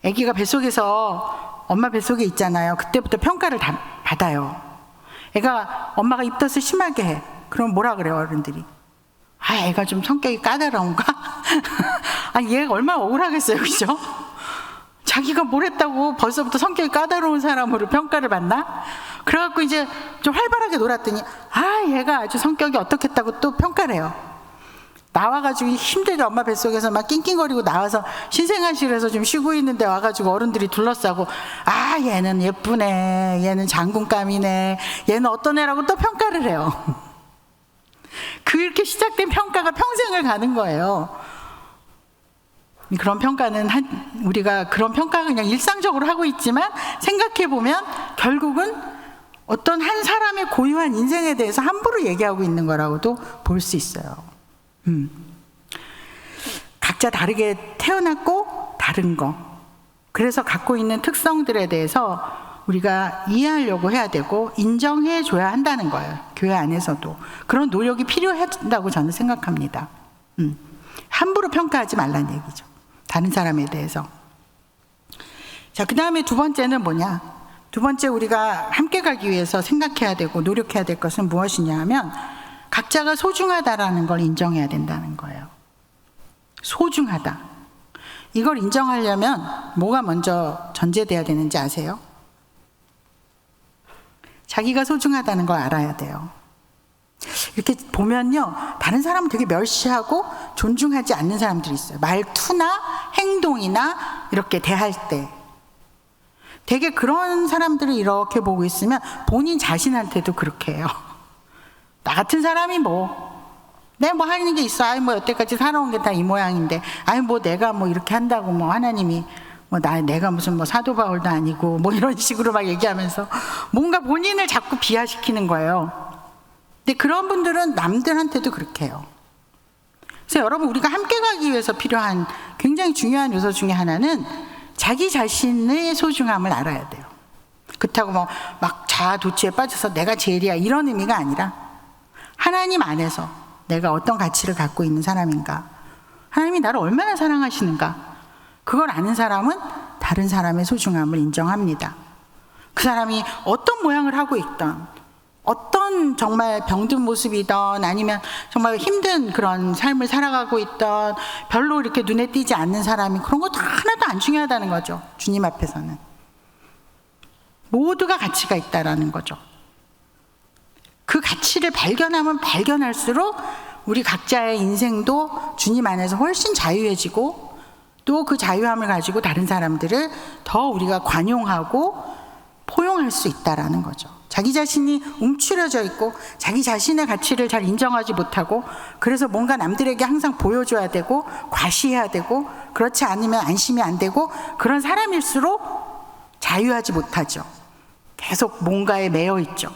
아기가 뱃속에서 엄마 뱃속에 있잖아요. 그때부터 평가를 다 받아요. 애가 엄마가 입덧을 심하게 해. 그럼 뭐라 그래요, 어른들이? 애가 좀 성격이 까다로운가? 얘가 얼마나 억울하겠어요, 그죠? 자기가 뭘 했다고 벌써부터 성격이 까다로운 사람으로 평가를 받나? 그래갖고 이제 좀 활발하게 놀았더니 얘가 아주 성격이 어떻겠다고 또 평가를 해요. 나와가지고 힘들게 엄마 뱃속에서 막 낑낑거리고 나와서 신생아실에서 좀 쉬고 있는데 와가지고 어른들이 둘러싸고 얘는 예쁘네, 얘는 장군감이네, 얘는 어떤 애라고 또 평가를 해요. 그렇게 시작된 평가가 평생을 가는 거예요. 그런 평가는 우리가 그런 평가가 그냥 일상적으로 하고 있지만, 생각해보면 결국은 어떤 한 사람의 고유한 인생에 대해서 함부로 얘기하고 있는 거라고도 볼 수 있어요. 각자 다르게 태어났고 다른 거, 그래서 갖고 있는 특성들에 대해서 우리가 이해하려고 해야 되고 인정해 줘야 한다는 거예요. 교회 안에서도 그런 노력이 필요하다고 저는 생각합니다. 함부로 평가하지 말라는 얘기죠, 다른 사람에 대해서. 자, 그 다음에 두 번째는 뭐냐? 두 번째 우리가 함께 가기 위해서 생각해야 되고 노력해야 될 것은 무엇이냐 하면, 각자가 소중하다라는 걸 인정해야 된다는 거예요. 소중하다. 이걸 인정하려면 뭐가 먼저 전제돼야 되는지 아세요? 자기가 소중하다는 걸 알아야 돼요. 이렇게 보면요, 다른 사람은 되게 멸시하고 존중하지 않는 사람들이 있어요. 말투나 행동이나 이렇게 대할 때 되게 그런 사람들을 이렇게 보고 있으면 본인 자신한테도 그렇게 해요. 나 같은 사람이 내가 뭐 하는 게 있어. 여태까지 살아온 게 다 이 모양인데, 내가 이렇게 한다고 하나님이 내가 무슨 사도 바울도 아니고 이런 식으로 막 얘기하면서 뭔가 본인을 자꾸 비하시키는 거예요. 근데 그런 분들은 남들한테도 그렇게 해요. 그래서 여러분, 우리가 함께 가기 위해서 필요한 굉장히 중요한 요소 중에 하나는 자기 자신의 소중함을 알아야 돼요. 그렇다고 막 자아 도취에 빠져서 내가 제일이야 이런 의미가 아니라, 하나님 안에서 내가 어떤 가치를 갖고 있는 사람인가, 하나님이 나를 얼마나 사랑하시는가, 그걸 아는 사람은 다른 사람의 소중함을 인정합니다. 그 사람이 어떤 모양을 하고 있던, 어떤 정말 병든 모습이던 아니면 정말 힘든 그런 삶을 살아가고 있던 별로 이렇게 눈에 띄지 않는 사람이 그런 거 다 하나도 안 중요하다는 거죠. 주님 앞에서는 모두가 가치가 있다라는 거죠. 그 가치를 발견하면 발견할수록 우리 각자의 인생도 주님 안에서 훨씬 자유해지고 또 그 자유함을 가지고 다른 사람들을 더 우리가 관용하고 포용할 수 있다라는 거죠. 자기 자신이 움츠려져 있고 자기 자신의 가치를 잘 인정하지 못하고 그래서 뭔가 남들에게 항상 보여줘야 되고 과시해야 되고 그렇지 않으면 안심이 안 되고 그런 사람일수록 자유하지 못하죠. 계속 뭔가에 매여 있죠.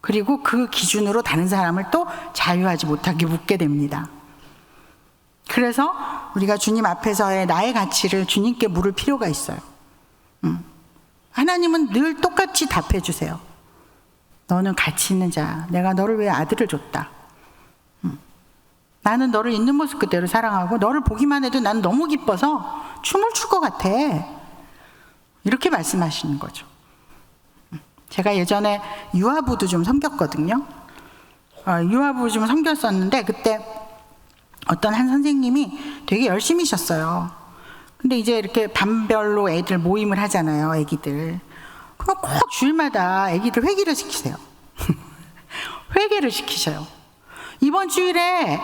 그리고 그 기준으로 다른 사람을 또 자유하지 못하게 묶게 됩니다. 그래서 우리가 주님 앞에서의 나의 가치를 주님께 물을 필요가 있어요. 하나님은 늘 똑같이 답해 주세요. 너는 가치 있는 자야. 내가 너를 위해 아들을 줬다. 나는 너를 있는 모습 그대로 사랑하고 너를 보기만 해도 난 너무 기뻐서 춤을 출 것 같아. 이렇게 말씀하시는 거죠. 제가 예전에 유아부도 좀 섬겼거든요. 유아부 좀 섬겼었는데 그때 어떤 한 선생님이 되게 열심히셨어요. 근데 이제 이렇게 반별로 애들 모임을 하잖아요. 애기들. 그럼 꼭 주일마다 애기들 회개를 시키세요. 회개를 시키셔요. 이번 주일에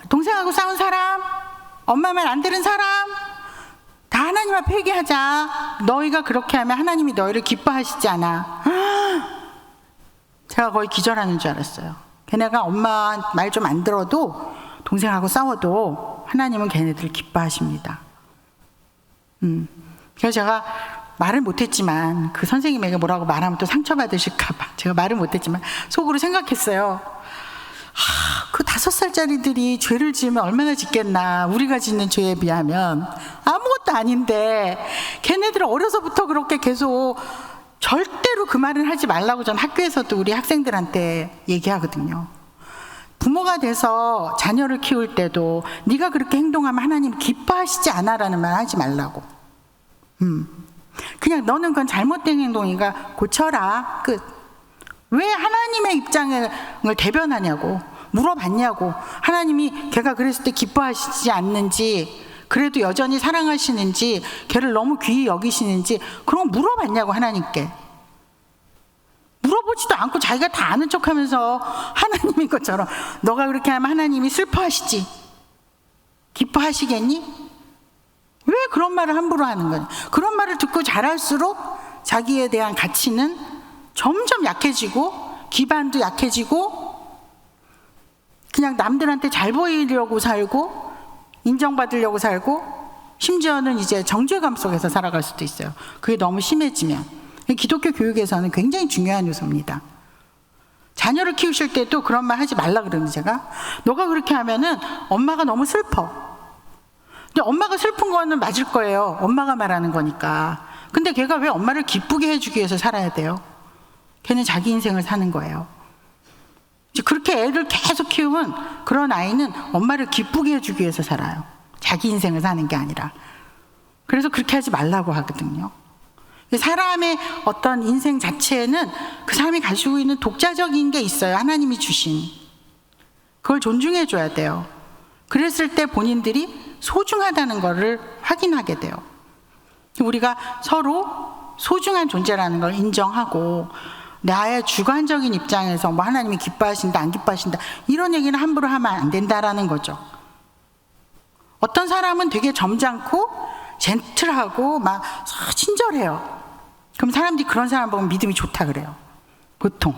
동생하고 싸운 사람, 엄마 말 안 들은 사람 다 하나님 앞에 회개하자. 너희가 그렇게 하면 하나님이 너희를 기뻐하시지 않아. 제가 거의 기절하는 줄 알았어요. 걔네가 엄마 말 좀 안 들어도 동생하고 싸워도 하나님은 걔네들을 기뻐하십니다. 그래서 제가 말을 못했지만 그 선생님에게 뭐라고 말하면 또 상처받으실까봐 제가 말을 못했지만 속으로 생각했어요. 그 5살짜리들이 죄를 지으면 얼마나 짓겠나. 우리가 짓는 죄에 비하면 아무것도 아닌데 걔네들 어려서부터 그렇게 계속 절대로 그 말을 하지 말라고 전 학교에서도 우리 학생들한테 얘기하거든요. 부모가 돼서 자녀를 키울 때도 네가 그렇게 행동하면 하나님 기뻐하시지 않아라는 말 하지 말라고. 그냥 너는 그건 잘못된 행동이니까 고쳐라. 끝. 왜 하나님의 입장을 대변하냐고 물어봤냐고. 하나님이 걔가 그랬을 때 기뻐하시지 않는지 그래도 여전히 사랑하시는지 걔를 너무 귀히 여기시는지 그런 거 물어봤냐고 하나님께. 물어보지도 않고 자기가 다 아는 척하면서 하나님인 것처럼 너가 그렇게 하면 하나님이 슬퍼하시지 기뻐하시겠니? 왜 그런 말을 함부로 하는 거냐. 그런 말을 듣고 자랄수록 자기에 대한 가치는 점점 약해지고 기반도 약해지고 그냥 남들한테 잘 보이려고 살고 인정받으려고 살고 심지어는 이제 정죄감 속에서 살아갈 수도 있어요. 그게 너무 심해지면. 기독교 교육에서는 굉장히 중요한 요소입니다. 자녀를 키우실 때도 그런 말 하지 말라 그러는데 제가 너가 그렇게 하면은 엄마가 너무 슬퍼. 근데 엄마가 슬픈 거는 맞을 거예요. 엄마가 말하는 거니까. 근데 걔가 왜 엄마를 기쁘게 해주기 위해서 살아야 돼요? 걔는 자기 인생을 사는 거예요. 그렇게 애를 계속 키우면 그런 아이는 엄마를 기쁘게 해주기 위해서 살아요. 자기 인생을 사는 게 아니라. 그래서 그렇게 하지 말라고 하거든요. 사람의 어떤 인생 자체에는 그 사람이 가지고 있는 독자적인 게 있어요. 하나님이 주신. 그걸 존중해 줘야 돼요. 그랬을 때 본인들이 소중하다는 것을 확인하게 돼요. 우리가 서로 소중한 존재라는 걸 인정하고 나의 주관적인 입장에서 뭐 하나님이 기뻐하신다 안 기뻐하신다 이런 얘기는 함부로 하면 안 된다라는 거죠. 어떤 사람은 되게 점잖고 젠틀하고 막 친절해요. 그럼 사람들이 그런 사람 보면 믿음이 좋다 그래요. 보통.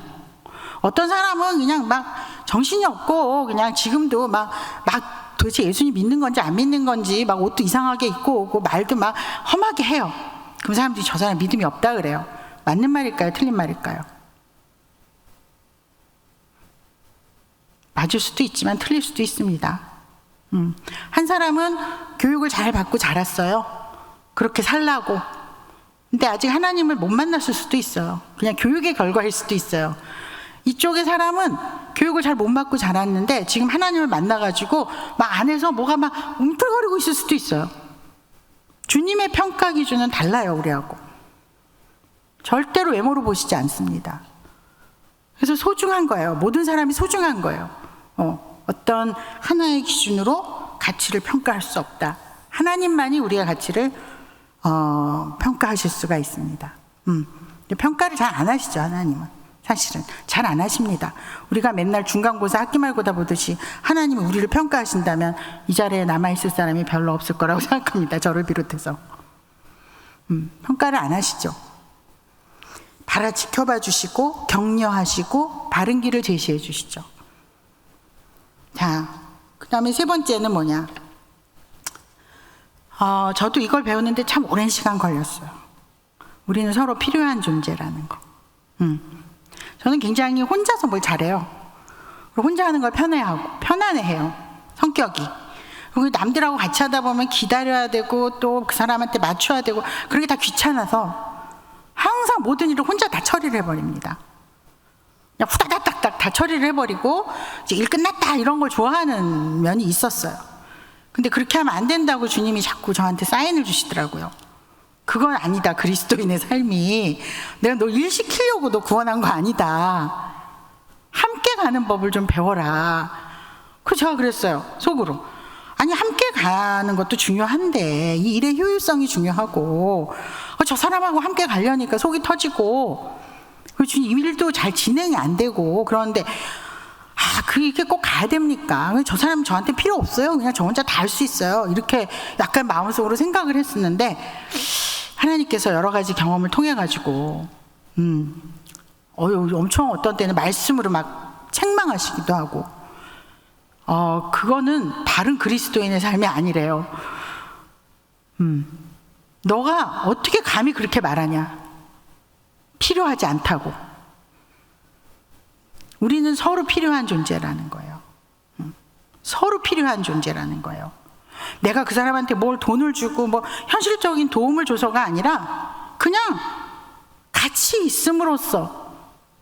어떤 사람은 그냥 막 정신이 없고 그냥 지금도 막 도대체 예수님 믿는 건지 안 믿는 건지 막 옷도 이상하게 입고 오고 말도 막 험하게 해요. 그럼 사람들이 저 사람 믿음이 없다 그래요. 맞는 말일까요? 틀린 말일까요? 맞을 수도 있지만 틀릴 수도 있습니다. 한 사람은 교육을 잘 받고 자랐어요. 그렇게 살라고. 근데 아직 하나님을 못 만났을 수도 있어요. 그냥 교육의 결과일 수도 있어요. 이쪽의 사람은 교육을 잘 못 받고 자랐는데 지금 하나님을 만나가지고 막 안에서 뭐가 막 움틀거리고 있을 수도 있어요. 주님의 평가 기준은 달라요, 우리하고. 절대로 외모로 보시지 않습니다. 그래서 소중한 거예요. 모든 사람이 소중한 거예요. 어떤 하나의 기준으로 가치를 평가할 수 없다. 하나님만이 우리의 가치를 평가하실 수가 있습니다. 평가를 잘 안 하시죠, 하나님은. 사실은 잘 안 하십니다. 우리가 맨날 중간고사 학기말고사 보듯이 하나님이 우리를 평가하신다면 이 자리에 남아있을 사람이 별로 없을 거라고 생각합니다. 저를 비롯해서. 평가를 안 하시죠. 바라 지켜봐 주시고 격려하시고 바른 길을 제시해 주시죠. 자, 그 다음에 세 번째는 뭐냐. 저도 이걸 배우는데 참 오랜 시간 걸렸어요. 우리는 서로 필요한 존재라는 거. 저는 굉장히 혼자서 뭘 잘해요. 그리고 혼자 하는 걸 편안해해요. 성격이. 그리고 남들하고 같이 하다 보면 기다려야 되고 또 그 사람한테 맞춰야 되고 그런 게 다 귀찮아서 항상 모든 일을 혼자 다 처리를 해버립니다. 그냥 후다닥닥닥 다 처리를 해버리고 이제 일 끝났다 이런 걸 좋아하는 면이 있었어요. 근데 그렇게 하면 안 된다고 주님이 자꾸 저한테 사인을 주시더라고요. 그건 아니다. 그리스도인의 삶이 내가 너 일 시키려고 너 구원한 거 아니다. 함께 가는 법을 좀 배워라. 그래서 제가 그랬어요. 속으로. 아니 함께 가는 것도 중요한데 이 일의 효율성이 중요하고 저 사람하고 함께 가려니까 속이 터지고 주님 일도 잘 진행이 안 되고 그런데 그게 꼭 가야 됩니까? 저 사람 저한테 필요 없어요. 그냥 저 혼자 다 할 수 있어요. 이렇게 약간 마음속으로 생각을 했었는데 하나님께서 여러 가지 경험을 통해 가지고 엄청 어떤 때는 말씀으로 막 책망하시기도 하고 그거는 다른 그리스도인의 삶이 아니래요. 너가 어떻게 감히 그렇게 말하냐? 필요하지 않다고. 우리는 서로 필요한 존재라는 거예요. 서로 필요한 존재라는 거예요. 내가 그 사람한테 뭘 돈을 주고 뭐 현실적인 도움을 줘서가 아니라 그냥 같이 있음으로써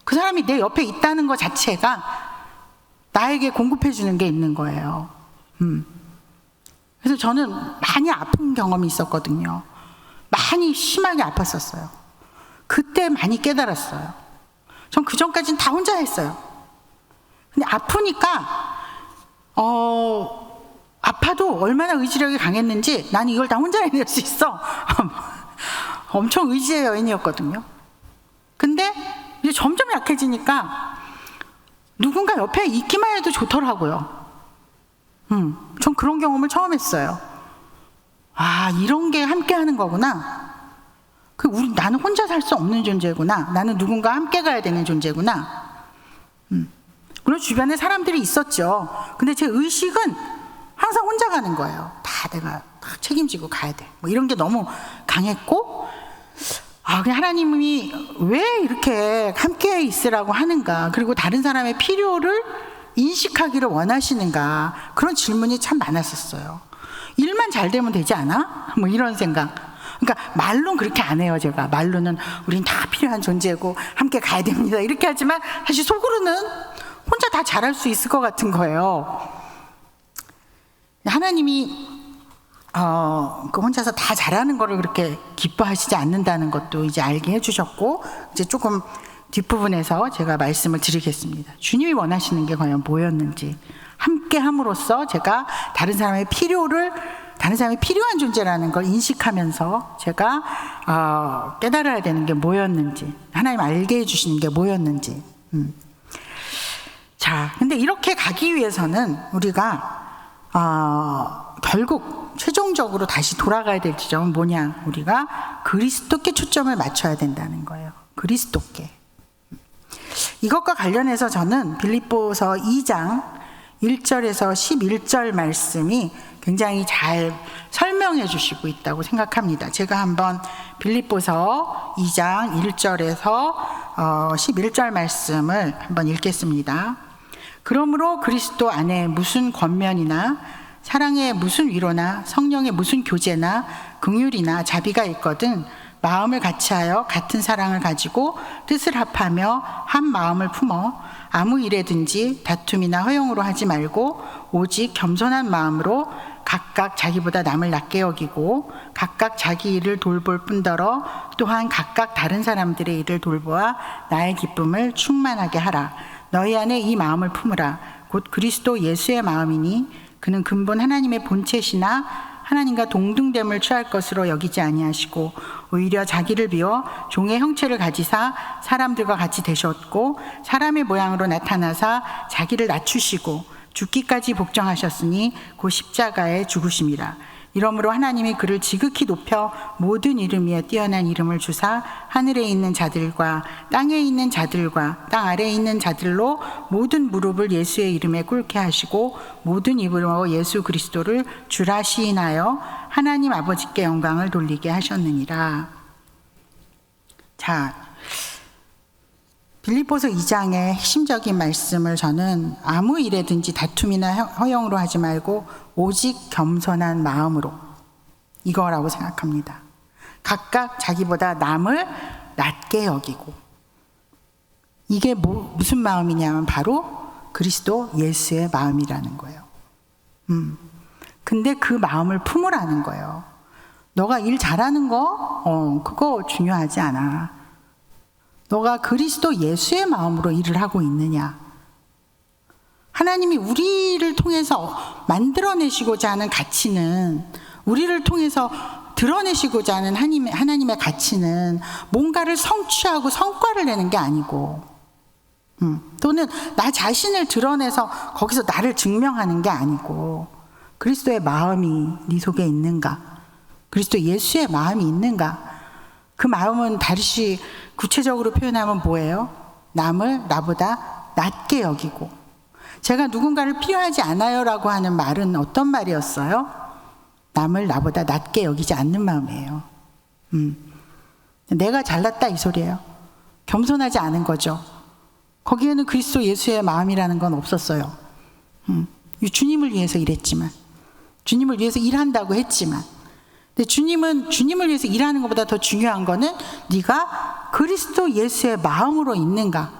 그 사람이 내 옆에 있다는 것 자체가 나에게 공급해 주는 게 있는 거예요. 그래서 저는 많이 아픈 경험이 있었거든요. 많이 심하게 아팠었어요. 그때 많이 깨달았어요. 전 그 전까지는 다 혼자 했어요. 근데 아프니까 아파도 얼마나 의지력이 강했는지 나는 이걸 다 혼자 해낼 수 있어. 엄청 의지의 여인이었거든요. 근데 이제 점점 약해지니까 누군가 옆에 있기만 해도 좋더라고요. 전 그런 경험을 처음 했어요. 이런 게 함께 하는 거구나. 나는 혼자 살 수 없는 존재구나. 나는 누군가 함께 가야 되는 존재구나. 물론 주변에 사람들이 있었죠. 근데 제 의식은 항상 혼자 가는 거예요. 다 내가 책임지고 가야 돼. 뭐 이런 게 너무 강했고, 그냥 하나님이 왜 이렇게 함께 있으라고 하는가, 그리고 다른 사람의 필요를 인식하기를 원하시는가, 그런 질문이 참 많았었어요. 일만 잘 되면 되지 않아? 뭐 이런 생각. 그러니까 말로는 그렇게 안 해요. 제가 말로는 우린 다 필요한 존재고 함께 가야 됩니다 이렇게 하지만 사실 속으로는 혼자 다 잘할 수 있을 것 같은 거예요. 하나님이 혼자서 다 잘하는 거를 그렇게 기뻐하시지 않는다는 것도 이제 알게 해주셨고, 이제 조금 뒷부분에서 제가 말씀을 드리겠습니다. 주님이 원하시는 게 과연 뭐였는지, 함께 함으로써 제가 다른 사람의 필요한 존재라는 걸 인식하면서 제가 깨달아야 되는 게 뭐였는지, 하나님 알게 해주시는 게 뭐였는지. 자, 근데 이렇게 가기 위해서는 우리가 결국 최종적으로 다시 돌아가야 될 지점은 뭐냐? 우리가 그리스도께 초점을 맞춰야 된다는 거예요. 그리스도께. 이것과 관련해서 저는 빌립보서 2장 1절에서 11절 말씀이 굉장히 잘 설명해 주시고 있다고 생각합니다. 제가 한번 빌립보서 2장 1절에서 11절 말씀을 한번 읽겠습니다. 그러므로 그리스도 안에 무슨 권면이나 사랑의 무슨 위로나 성령의 무슨 교제나 긍휼이나 자비가 있거든 마음을 같이하여 같은 사랑을 가지고 뜻을 합하며 한 마음을 품어 아무 일에든지 다툼이나 허용으로 하지 말고 오직 겸손한 마음으로 각각 자기보다 남을 낮게 여기고 각각 자기 일을 돌볼 뿐더러 또한 각각 다른 사람들의 일을 돌보아 나의 기쁨을 충만하게 하라. 너희 안에 이 마음을 품으라. 곧 그리스도 예수의 마음이니 그는 근본 하나님의 본체시나 하나님과 동등됨을 취할 것으로 여기지 아니하시고 오히려 자기를 비워 종의 형체를 가지사 사람들과 같이 되셨고 사람의 모양으로 나타나사 자기를 낮추시고 죽기까지 복종하셨으니 곧 십자가에 죽으심이라. 이러므로 하나님이 그를 지극히 높여 모든 이름 위에 뛰어난 이름을 주사 하늘에 있는 자들과 땅에 있는 자들과 땅 아래에 있는 자들로 모든 무릎을 예수의 이름에 꿇게 하시고 모든 입으로 예수 그리스도를 주라 시인하여 하나님 아버지께 영광을 돌리게 하셨느니라. 자, 빌립보서 2장의 핵심적인 말씀을 저는 아무 일에든지 다툼이나 허영으로 하지 말고 오직 겸손한 마음으로, 이거라고 생각합니다. 각각 자기보다 남을 낮게 여기고, 이게 무슨 마음이냐면 바로 그리스도 예수의 마음이라는 거예요. 근데 그 마음을 품으라는 거예요. 너가 일 잘하는 거 그거 중요하지 않아. 너가 그리스도 예수의 마음으로 일을 하고 있느냐. 하나님이 우리를 통해서 만들어내시고자 하는 가치는, 우리를 통해서 드러내시고자 하는 하나님의 가치는 뭔가를 성취하고 성과를 내는 게 아니고, 또는 나 자신을 드러내서 거기서 나를 증명하는 게 아니고, 그리스도의 마음이 네 속에 있는가, 그리스도 예수의 마음이 있는가. 그 마음은 다시 구체적으로 표현하면 뭐예요? 남을 나보다 낮게 여기고, 제가 누군가를 필요하지 않아요 라고 하는 말은 어떤 말이었어요? 남을 나보다 낮게 여기지 않는 마음이에요. 내가 잘났다 이 소리예요. 겸손하지 않은 거죠. 거기에는 그리스도 예수의 마음이라는 건 없었어요. 주님을 위해서 일했지만, 주님을 위해서 일한다고 했지만, 근데 주님을 위해서 일하는 것보다 더 중요한 거는 네가 그리스도 예수의 마음으로 있는가.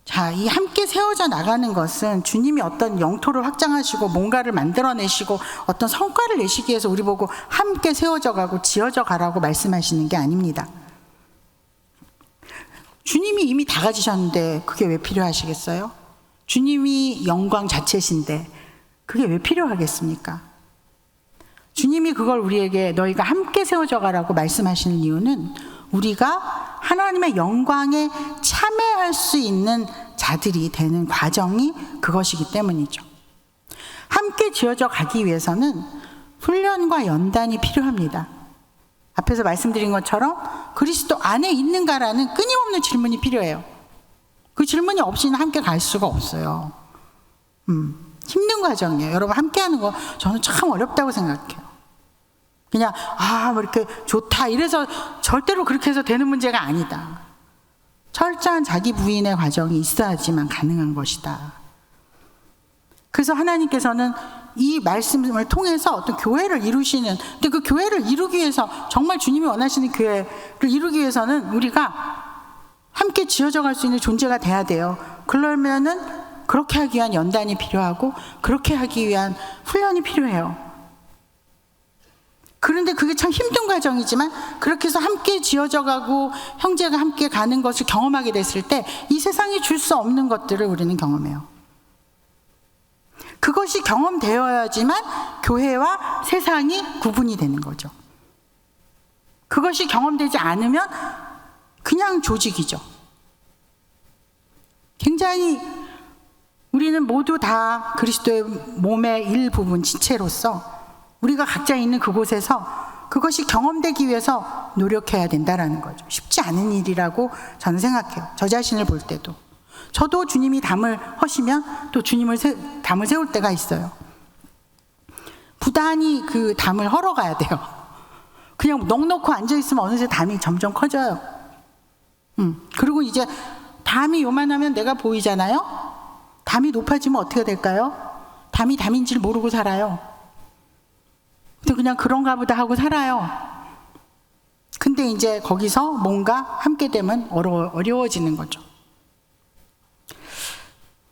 자, 이 함께 세워져 나가는 것은 주님이 어떤 영토를 확장하시고 뭔가를 만들어내시고 어떤 성과를 내시기 위해서 우리 보고 함께 세워져 가고 지어져 가라고 말씀하시는 게 아닙니다. 주님이 이미 다 가지셨는데 그게 왜 필요하시겠어요? 주님이 영광 자체신데 그게 왜 필요하겠습니까? 주님이 그걸 우리에게 너희가 함께 세워져 가라고 말씀하시는 이유는 우리가 하나님의 영광에 참여할 수 있는 자들이 되는 과정이 그것이기 때문이죠. 함께 지어져 가기 위해서는 훈련과 연단이 필요합니다. 앞에서 말씀드린 것처럼 그리스도 안에 있는가라는 끊임없는 질문이 필요해요. 그 질문이 없이는 함께 갈 수가 없어요. 힘든 과정이에요. 여러분, 함께 하는 거 저는 참 어렵다고 생각해요. 그냥 뭐 이렇게 좋다 이래서 절대로 그렇게 해서 되는 문제가 아니다. 철저한 자기 부인의 과정이 있어야지만 가능한 것이다. 그래서 하나님께서는 이 말씀을 통해서 어떤 교회를 이루시는, 근데 그 교회를 이루기 위해서, 정말 주님이 원하시는 교회를 이루기 위해서는 우리가 함께 지어져 갈 수 있는 존재가 돼야 돼요. 그러면은 그렇게 하기 위한 연단이 필요하고 그렇게 하기 위한 훈련이 필요해요. 그런데 그게 참 힘든 과정이지만 그렇게 해서 함께 지어져 가고 형제가 함께 가는 것을 경험하게 됐을 때 이 세상이 줄 수 없는 것들을 우리는 경험해요. 그것이 경험되어야지만 교회와 세상이 구분이 되는 거죠. 그것이 경험되지 않으면 그냥 조직이죠. 굉장히 우리는 모두 다 그리스도의 몸의 일부분, 지체로서 우리가 각자 있는 그곳에서 그것이 경험되기 위해서 노력해야 된다라는 거죠. 쉽지 않은 일이라고 저는 생각해요. 저 자신을 볼 때도. 저도 주님이 담을 허시면 또 담을 세울 때가 있어요. 부단히 그 담을 헐어가야 돼요. 그냥 넋놓고 앉아있으면 어느새 담이 점점 커져요. 그리고 이제 담이 요만하면 내가 보이잖아요. 담이 높아지면 어떻게 될까요? 담이 담인지를 모르고 살아요. 그냥 그런가 보다 하고 살아요. 근데 이제 거기서 뭔가 함께 되면 어려워지는 거죠.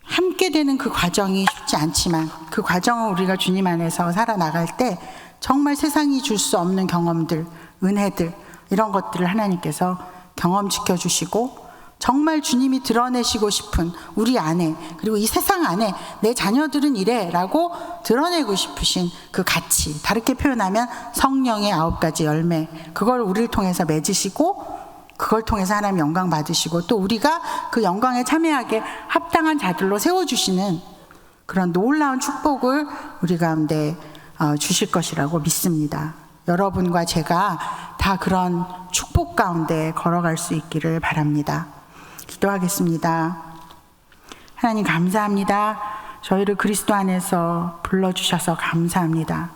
함께 우리에게는 그 과정이 쉽지 않지만 그 과정을 우리가 주님 안에서 살아나갈 때 정말 세상이 줄 수 없는 경험들, 은혜들, 이런 것들을 하나님께서 경험시켜 주시고 정말 주님이 드러내시고 싶은 우리 안에, 그리고 이 세상 안에 내 자녀들은 이래 라고 드러내고 싶으신 그 가치, 다르게 표현하면 성령의 9가지 열매, 그걸 우리를 통해서 맺으시고 그걸 통해서 하나님 영광 받으시고 또 우리가 그 영광에 참여하게 합당한 자들로 세워주시는 그런 놀라운 축복을 우리 가운데 주실 것이라고 믿습니다. 여러분과 제가 다 그런 축복 가운데 걸어갈 수 있기를 바랍니다. 기도하겠습니다. 하나님 감사합니다. 저희를 그리스도 안에서 불러주셔서 감사합니다.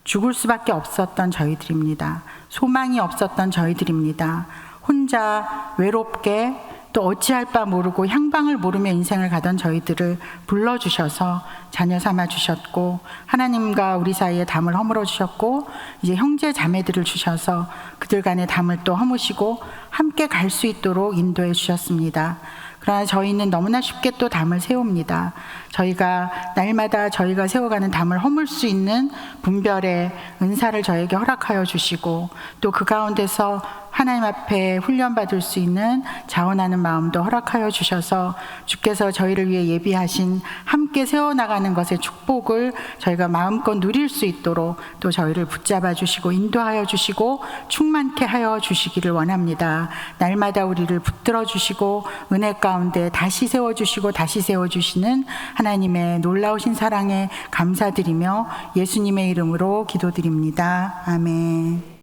죽을 수밖에 없었던 저희들입니다. 소망이 없었던 저희들입니다. 혼자 외롭게 또 어찌할 바 모르고 향방을 모르며 인생을 가던 저희들을 불러주셔서 자녀 삼아 주셨고 하나님과 우리 사이에 담을 허물어 주셨고 이제 형제 자매들을 주셔서 그들 간의 담을 또 허무시고 함께 갈 수 있도록 인도해 주셨습니다. 그러나 저희는 너무나 쉽게 또 담을 세웁니다. 저희가 날마다 저희가 세워가는 담을 허물 수 있는 분별의 은사를 저에게 허락하여 주시고 또 그 가운데서 하나님 앞에 훈련받을 수 있는 자원하는 마음도 허락하여 주셔서 주께서 저희를 위해 예비하신 함께 세워나가는 것의 축복을 저희가 마음껏 누릴 수 있도록 또 저희를 붙잡아 주시고 인도하여 주시고 충만케 하여 주시기를 원합니다. 날마다 우리를 붙들어 주시고 은혜 가운데 다시 세워주시고 다시 세워주시는 하나님의 놀라우신 사랑에 감사드리며 예수님의 이름으로 기도드립니다. 아멘.